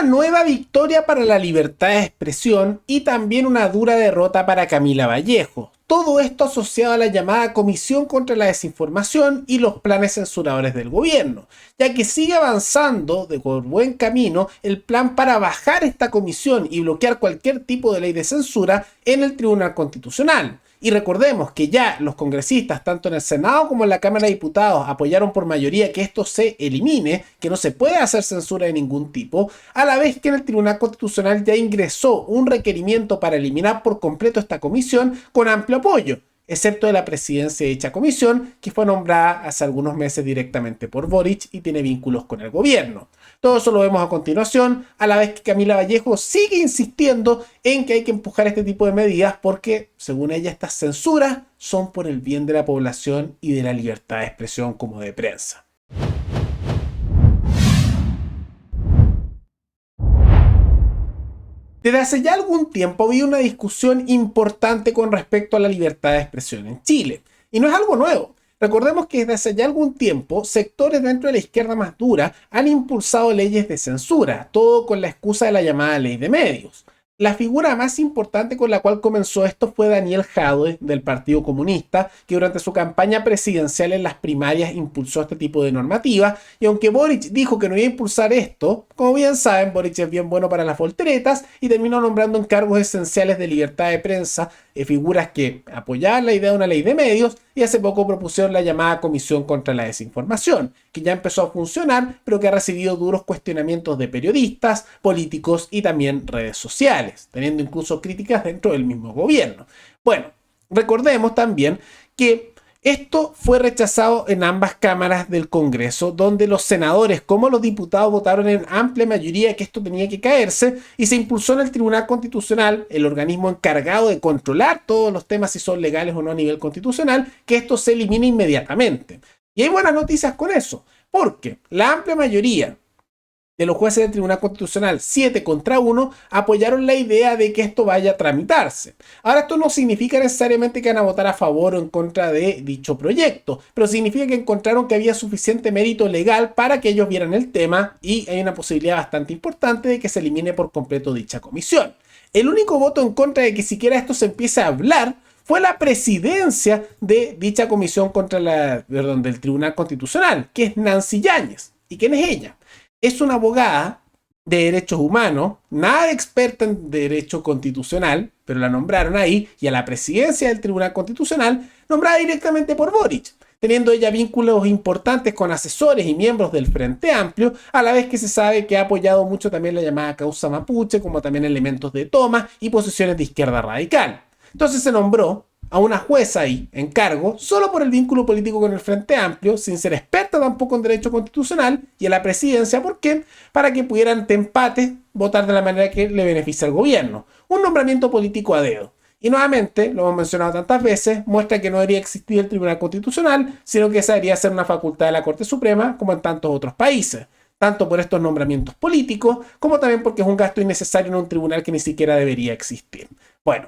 nueva victoria para la libertad de expresión y también una dura derrota para Camila Vallejo. Todo esto asociado a la llamada Comisión contra la Desinformación y los planes censuradores del gobierno, ya que sigue avanzando por buen camino el plan para bajar esta comisión y bloquear cualquier tipo de ley de censura en el Tribunal Constitucional. Y recordemos que ya los congresistas, tanto en el Senado como en la Cámara de Diputados, apoyaron por mayoría que esto se elimine, que no se puede hacer censura de ningún tipo, a la vez que en el Tribunal Constitucional ya ingresó un requerimiento para eliminar por completo esta comisión con amplio apoyo, excepto de la presidencia de dicha comisión, que fue nombrada hace algunos meses directamente por Boric y tiene vínculos con el gobierno. Todo eso lo vemos a continuación, a la vez que Camila Vallejo sigue insistiendo en que hay que empujar este tipo de medidas porque, según ella, estas censuras son por el bien de la población y de la libertad de expresión como de prensa. Desde hace ya algún tiempo había una discusión importante con respecto a la libertad de expresión en Chile. Y no es algo nuevo. Recordemos que desde hace ya algún tiempo, sectores dentro de la izquierda más dura han impulsado leyes de censura, todo con la excusa de la llamada ley de medios. La figura más importante con la cual comenzó esto fue Daniel Jadwe del Partido Comunista, que durante su campaña presidencial en las primarias impulsó este tipo de normativa, y aunque Boric dijo que no iba a impulsar esto, como bien saben, Boric es bien bueno para las volteretas y terminó nombrando en cargos esenciales de libertad de prensa figuras que apoyaban la idea de una ley de medios y hace poco propusieron la llamada Comisión contra la Desinformación, que ya empezó a funcionar, pero que ha recibido duros cuestionamientos de periodistas, políticos y también redes sociales, teniendo incluso críticas dentro del mismo gobierno. Bueno, recordemos también que esto fue rechazado en ambas cámaras del Congreso, donde los senadores como los diputados votaron en amplia mayoría que esto tenía que caerse y se impulsó en el Tribunal Constitucional, el organismo encargado de controlar todos los temas si son legales o no a nivel constitucional, que esto se elimine inmediatamente. Y hay buenas noticias con eso, porque la amplia mayoría de los jueces del Tribunal Constitucional, 7-1, apoyaron la idea de que esto vaya a tramitarse. Ahora, esto no significa necesariamente que van a votar a favor o en contra de dicho proyecto, pero significa que encontraron que había suficiente mérito legal para que ellos vieran el tema y hay una posibilidad bastante importante de que se elimine por completo dicha comisión. El único voto en contra de que siquiera esto se empiece a hablar fue la presidencia de dicha comisión del Tribunal Constitucional, que es Nancy Yáñez. ¿Y quién es ella? Es una abogada de derechos humanos, nada de experta en derecho constitucional, pero la nombraron ahí, y a la presidencia del Tribunal Constitucional nombrada directamente por Boric, teniendo ella vínculos importantes con asesores y miembros del Frente Amplio, a la vez que se sabe que ha apoyado mucho también la llamada causa mapuche, como también elementos de toma y posiciones de izquierda radical. Entonces se nombró a una jueza ahí en cargo solo por el vínculo político con el Frente Amplio, sin ser experta tampoco en derecho constitucional, y a la presidencia, ¿por qué? Para que pudieran ante empate votar de la manera que le beneficia al gobierno. Un nombramiento político a dedo. Y nuevamente, lo hemos mencionado tantas veces, muestra que no debería existir el Tribunal Constitucional, sino que esa debería ser una facultad de la Corte Suprema, como en tantos otros países. Tanto por estos nombramientos políticos, como también porque es un gasto innecesario en un tribunal que ni siquiera debería existir. Bueno,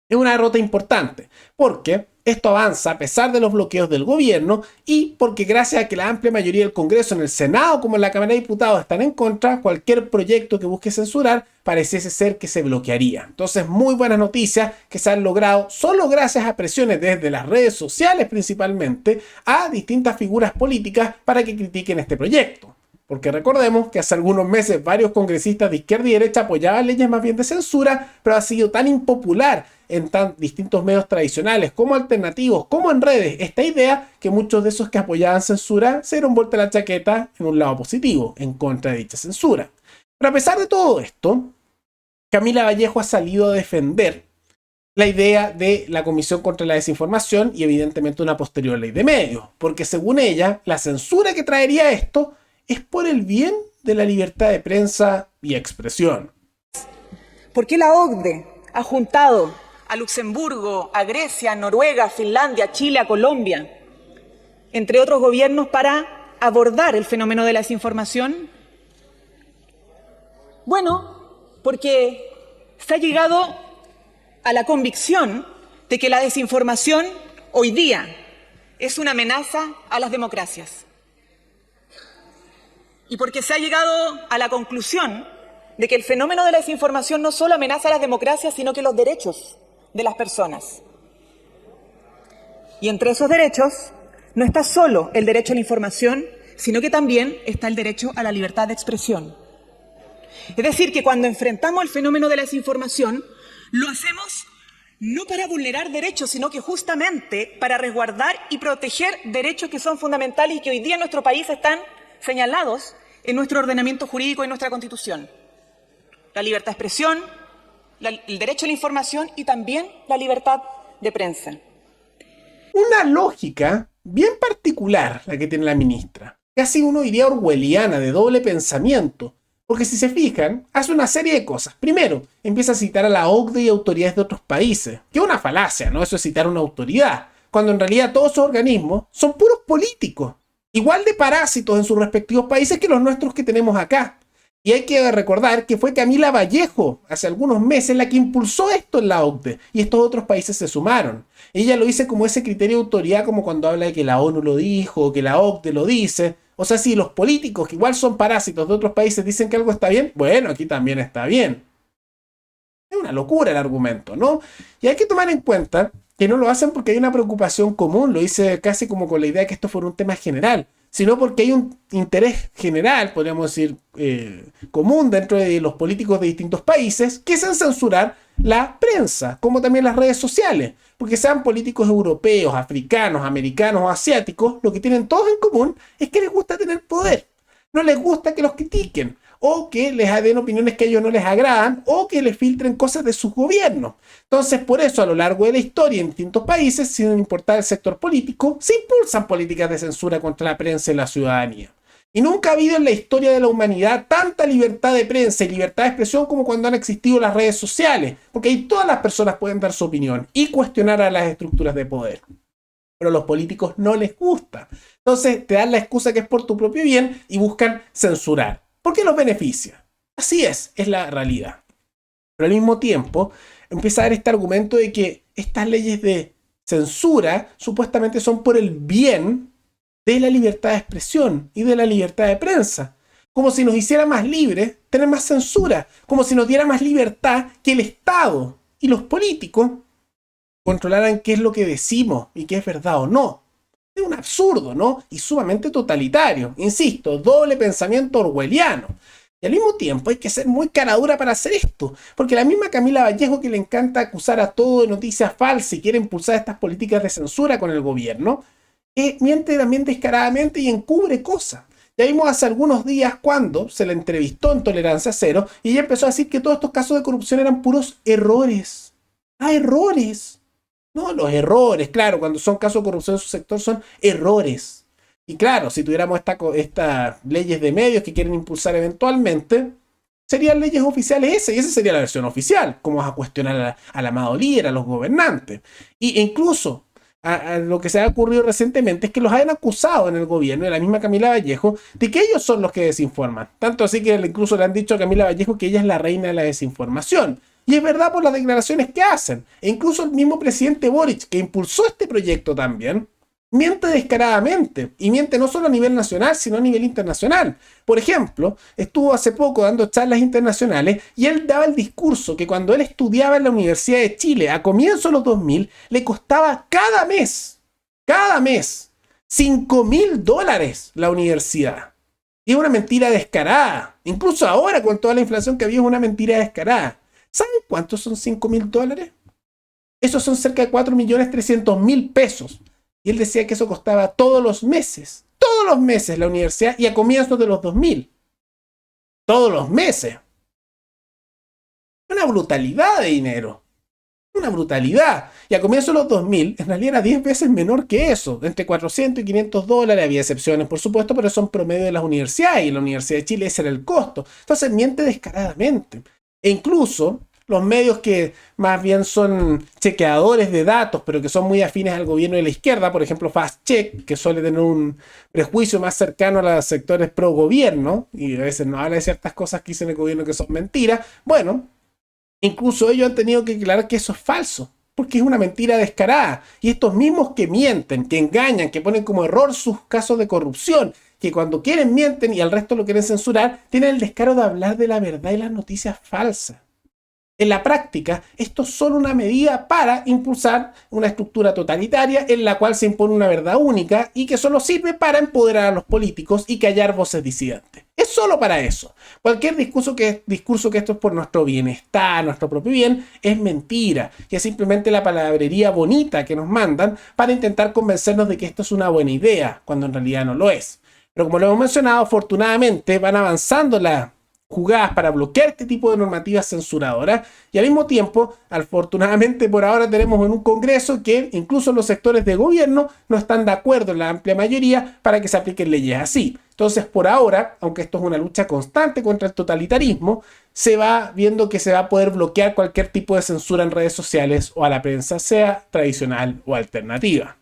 es una derrota importante, porque esto avanza a pesar de los bloqueos del gobierno y porque gracias a que la amplia mayoría del Congreso, en el Senado como en la Cámara de Diputados, están en contra, cualquier proyecto que busque censurar pareciese ser que se bloquearía. Entonces, muy buenas noticias que se han logrado solo gracias a presiones desde las redes sociales principalmente a distintas figuras políticas para que critiquen este proyecto. Porque recordemos que hace algunos meses varios congresistas de izquierda y derecha apoyaban leyes más bien de censura, pero ha sido tan impopular en tan distintos medios tradicionales como alternativos, como en redes, esta idea que muchos de esos que apoyaban censura se dieron vuelta la chaqueta en un lado positivo, en contra de dicha censura. Pero a pesar de todo esto, Camila Vallejo ha salido a defender la idea de la Comisión contra la Desinformación y evidentemente una posterior ley de medios, porque según ella, la censura que traería esto es por el bien de la libertad de prensa y expresión. ¿Por qué la OCDE ha juntado a Luxemburgo, a Grecia, a Noruega, a Finlandia, a Chile, a Colombia, entre otros gobiernos, para abordar el fenómeno de la desinformación? Bueno, porque se ha llegado a la convicción de que la desinformación hoy día es una amenaza a las democracias. Y porque se ha llegado a la conclusión de que el fenómeno de la desinformación no solo amenaza a las democracias, sino que los derechos de las personas. Y entre esos derechos no está solo el derecho a la información, sino que también está el derecho a la libertad de expresión. Es decir, que cuando enfrentamos el fenómeno de la desinformación, lo hacemos no para vulnerar derechos, sino que justamente para resguardar y proteger derechos que son fundamentales y que hoy día en nuestro país están señalados en nuestro ordenamiento jurídico y en nuestra Constitución. La libertad de expresión, el derecho a la información y también la libertad de prensa. Una lógica bien particular la que tiene la ministra. Casi uno diría orwelliana, de doble pensamiento. Porque si se fijan, hace una serie de cosas. Primero, empieza a citar a la OCDE y autoridades de otros países. Que es una falacia, ¿no? Eso es citar a una autoridad. Cuando en realidad todos esos organismos son puros políticos. Igual de parásitos en sus respectivos países que los nuestros que tenemos acá. Y hay que recordar que fue Camila Vallejo, hace algunos meses, la que impulsó esto en la OCDE. Y estos otros países se sumaron. Ella lo dice como ese criterio de autoridad, como cuando habla de que la ONU lo dijo, o que la OCDE lo dice. O sea, si los políticos, que igual son parásitos de otros países, dicen que algo está bien, bueno, aquí también está bien. Es una locura el argumento, ¿no? Y hay que tomar en cuenta que no lo hacen porque hay una preocupación común, lo hice casi como con la idea de que esto fuera un tema general, sino porque hay un interés general, podríamos decir, común dentro de los políticos de distintos países, que es en censurar la prensa, como también las redes sociales. Porque sean políticos europeos, africanos, americanos o asiáticos, lo que tienen todos en común es que les gusta tener poder. No les gusta que los critiquen, o que les den opiniones que a ellos no les agradan, o que les filtren cosas de sus gobiernos. Entonces, por eso, a lo largo de la historia, en distintos países, sin importar el sector político, se impulsan políticas de censura contra la prensa y la ciudadanía. Y nunca ha habido en la historia de la humanidad tanta libertad de prensa y libertad de expresión como cuando han existido las redes sociales, porque ahí todas las personas pueden dar su opinión y cuestionar a las estructuras de poder. Pero a los políticos no les gusta. Entonces te dan la excusa que es por tu propio bien y buscan censurar, porque los beneficia. Así es la realidad. Pero al mismo tiempo empieza a dar este argumento de que estas leyes de censura supuestamente son por el bien de la libertad de expresión y de la libertad de prensa. Como si nos hiciera más libres tener más censura. Como si nos diera más libertad que el Estado y los políticos controlaran qué es lo que decimos y qué es verdad o no. Es un absurdo, ¿no? Y sumamente totalitario. Insisto, doble pensamiento orwelliano. Y al mismo tiempo hay que ser muy caradura para hacer esto. Porque la misma Camila Vallejo, que le encanta acusar a todo de noticias falsas y quiere impulsar estas políticas de censura con el gobierno, miente también descaradamente y encubre cosas. Ya vimos hace algunos días cuando se le entrevistó en Tolerancia Cero y ella empezó a decir que todos estos casos de corrupción eran puros errores. ¡Ah, errores! No, los errores, claro, cuando son casos de corrupción en su sector son errores. Y claro, si tuviéramos estas leyes de medios que quieren impulsar eventualmente, serían leyes oficiales esas, y esa sería la versión oficial. ¿Cómo vas a cuestionar al amado líder, a los gobernantes? E incluso a lo que se ha ocurrido recientemente es que los hayan acusado en el gobierno, de la misma Camila Vallejo, de que ellos son los que desinforman. Tanto así que incluso le han dicho a Camila Vallejo que ella es la reina de la desinformación. Y es verdad por las declaraciones que hacen. E incluso el mismo presidente Boric, que impulsó este proyecto también, miente descaradamente. Y miente no solo a nivel nacional, sino a nivel internacional. Por ejemplo, estuvo hace poco dando charlas internacionales y él daba el discurso que cuando él estudiaba en la Universidad de Chile a comienzos de los 2000, le costaba cada mes, $5.000 la universidad. Y es una mentira descarada. Incluso ahora, con toda la inflación que había, es una mentira descarada. ¿Saben cuántos son $5.000? Esos son cerca de 4.300.000 pesos. Y él decía que eso costaba todos los meses la universidad y a comienzos de los 2000. Todos los meses. Una brutalidad de dinero. Una brutalidad. Y a comienzos de los 2000, en realidad era 10 veces menor que eso. Entre $400 y $500. Había excepciones, por supuesto, pero son promedio de las universidades. Y en la Universidad de Chile ese era el costo. Entonces miente descaradamente. E incluso los medios que más bien son chequeadores de datos, pero que son muy afines al gobierno de la izquierda, por ejemplo Fast Check, que suele tener un prejuicio más cercano a los sectores pro gobierno, y a veces no habla de ciertas cosas que dicen el gobierno que son mentiras, bueno, incluso ellos han tenido que aclarar que eso es falso, porque es una mentira descarada. Y estos mismos que mienten, que engañan, que ponen como error sus casos de corrupción, que cuando quieren mienten y al resto lo quieren censurar, tienen el descaro de hablar de la verdad y las noticias falsas. En la práctica, esto es solo una medida para impulsar una estructura totalitaria en la cual se impone una verdad única y que solo sirve para empoderar a los políticos y callar voces disidentes. Es solo para eso. Cualquier discurso que esto es por nuestro bienestar, nuestro propio bien, es mentira. Y es simplemente la palabrería bonita que nos mandan para intentar convencernos de que esto es una buena idea, cuando en realidad no lo es. Pero como lo hemos mencionado, afortunadamente van avanzando las jugadas para bloquear este tipo de normativas censuradoras y al mismo tiempo, afortunadamente por ahora tenemos en un Congreso que incluso los sectores de gobierno no están de acuerdo en la amplia mayoría para que se apliquen leyes así. Entonces por ahora, aunque esto es una lucha constante contra el totalitarismo, se va viendo que se va a poder bloquear cualquier tipo de censura en redes sociales o a la prensa, sea tradicional o alternativa.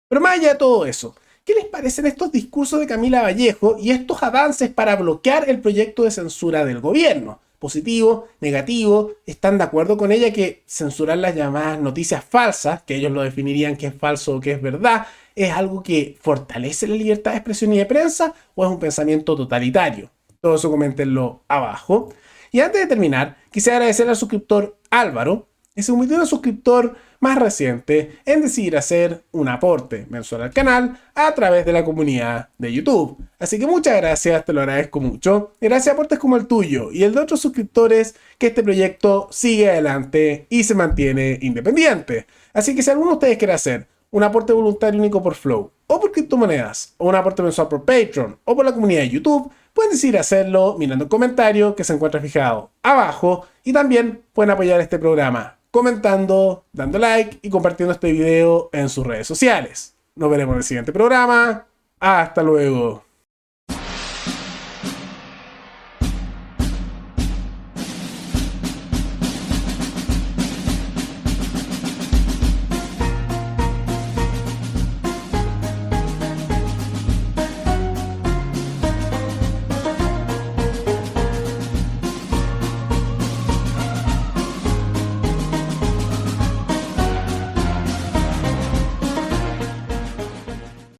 Pero más allá de todo eso, ¿qué les parecen estos discursos de Camila Vallejo y estos avances para bloquear el proyecto de censura del gobierno? ¿Positivo? ¿Negativo? ¿Están de acuerdo con ella que censurar las llamadas noticias falsas, que ellos lo definirían que es falso o que es verdad, es algo que fortalece la libertad de expresión y de prensa o es un pensamiento totalitario? Todo eso coméntenlo abajo. Y antes de terminar, quisiera agradecer al suscriptor Álvaro, que se convirtió en un suscriptor más reciente en decidir hacer un aporte mensual al canal a través de la comunidad de YouTube. Así que muchas gracias, te lo agradezco mucho. Gracias a aportes como el tuyo y el de otros suscriptores que este proyecto sigue adelante y se mantiene independiente. Así que si alguno de ustedes quiere hacer un aporte voluntario único por Flow, o por criptomonedas, o un aporte mensual por Patreon, o por la comunidad de YouTube, pueden decidir hacerlo mirando el comentario que se encuentra fijado abajo y también pueden apoyar este programa comentando, dando like y compartiendo este video en sus redes sociales. Nos veremos en el siguiente programa. Hasta luego.